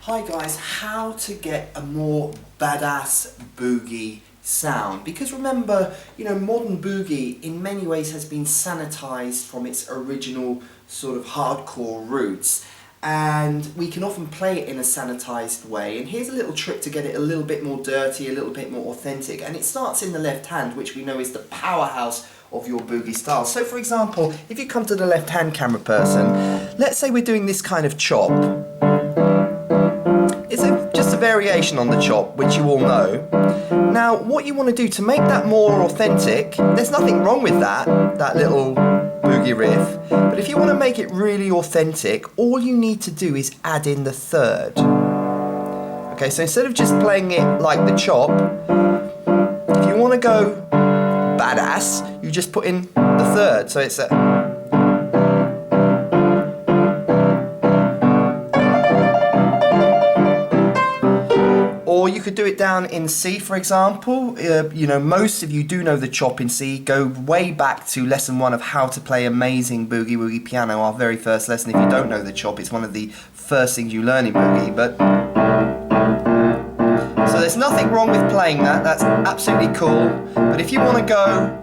Hi guys, how to get a more badass boogie sound, because remember, modern boogie in many ways has been sanitized from its original sort of hardcore roots, and we can often play it in a sanitized way. And here's a little trick to get it a little bit more dirty, a little bit more authentic, and it starts in the left hand, which we know is the powerhouse of your boogie style. So for example, if you come to the left hand camera person, let's say we're doing this kind of chop. It's just a variation on the chop, which you all know. Now, what you want to do to make that more authentic, there's nothing wrong with that little boogie riff, but if you want to make it really authentic, all you need to do is add in the third. Okay, so instead of just playing it like the chop, if you want to go badass, you just put in the third, so it's a... Or you could do it down in C, for example. Most of you do know the chop in C. Go way back to lesson 1 of how to play amazing boogie woogie piano, our very first lesson. If you don't know the chop, it's one of the first things you learn in boogie. But so there's nothing wrong with playing that. That's absolutely cool. But if you want to go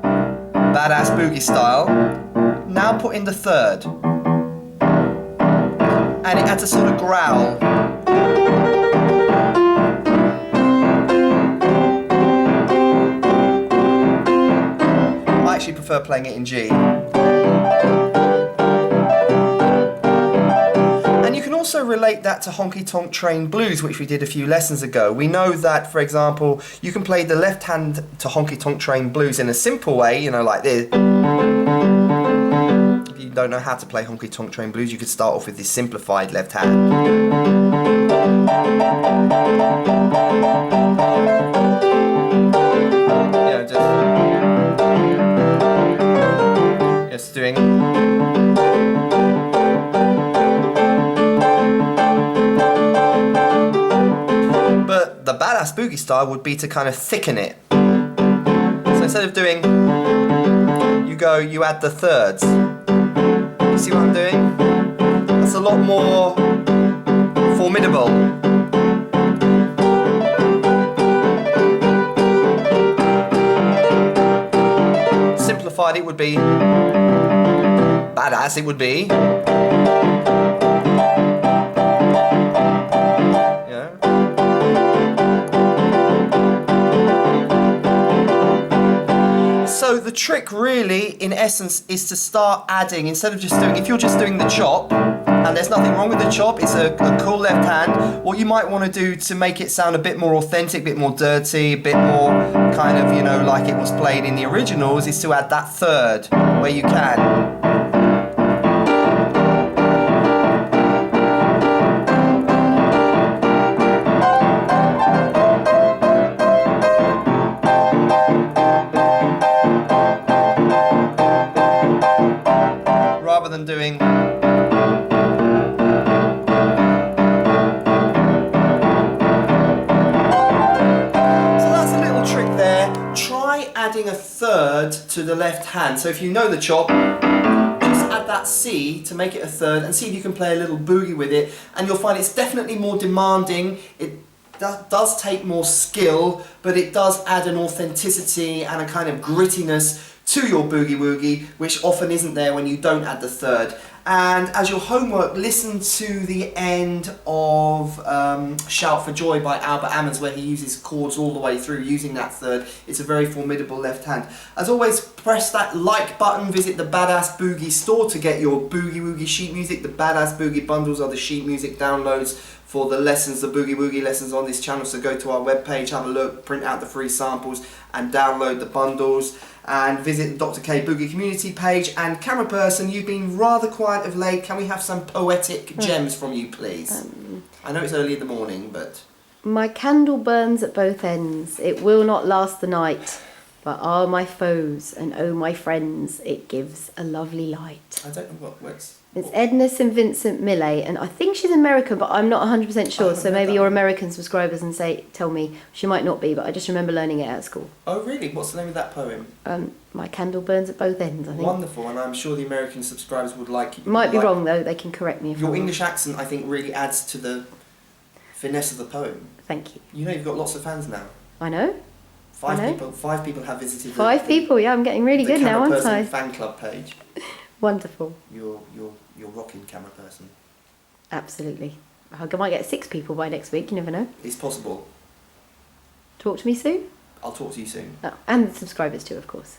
badass boogie style, now put in the third, and it adds a sort of growl. I actually prefer playing it in G. And you can also relate that to Honky Tonk Train Blues, which we did a few lessons ago. We know that, for example, you can play the left hand to Honky Tonk Train Blues in a simple way, like this. If you don't know how to play Honky Tonk Train Blues, you could start off with this simplified left hand. Just doing. But the badass boogie style would be to kind of thicken it. So instead of doing, you add the thirds. You see what I'm doing? That's a lot more formidable. Simplified, it would be badass, it would be. Yeah. So the trick really, in essence, is to start adding, instead of just doing, if you're just doing the chop, and there's nothing wrong with the chop, it's a cool left hand, what you might want to do to make it sound a bit more authentic, a bit more dirty, a bit more kind of, like it was played in the originals, is to add that third where you can. Rather than doing... adding a third to the left hand. So if you know the chop, just add that C to make it a third and see if you can play a little boogie with it, and you'll find it's definitely more demanding. It does take more skill, but it does add an authenticity and a kind of grittiness to your boogie woogie, which often isn't there when you don't add the third. And as your homework, listen to the end of Shout for Joy by Albert Ammons, where he uses chords all the way through using that third. It's a very formidable left hand. As always, press that like button, visit the Badass Boogie store to get your boogie woogie sheet music. The Badass Boogie bundles are the sheet music downloads for the lessons, the boogie woogie lessons on this channel. So go to our webpage, have a look, print out the free samples and download the bundles. And visit the Dr. K Boogie community page. And camera person, you've been rather quiet of late. Can we have some poetic gems from you, please? I know it's early in the morning, but... My candle burns at both ends. It will not last the night. But are my foes and oh my friends, it gives a lovely light. I don't know what words. It's Edna St. Vincent Millay, and I think she's American, but I'm not 100% sure, so maybe your American subscribers and tell me. She might not be, but I just remember learning it at school. Oh really? What's the name of that poem? My candle burns at both ends, I think. Wonderful, and I'm sure the American subscribers would like you. Might be wrong though, they can correct me if your English accent, I think, really adds to the Finesse of the poem. Thank you. You know you've got lots of fans now. I know. Five I know. people. 5 people have visited. Five people. Yeah, I'm getting really the good now, Camera aren't I? Person fan club page. Wonderful. You're rocking, Camera Person. Absolutely. I might get 6 people by next week. You never know. It's possible. Talk to me soon. I'll talk to you soon. Oh, and the subscribers too, of course.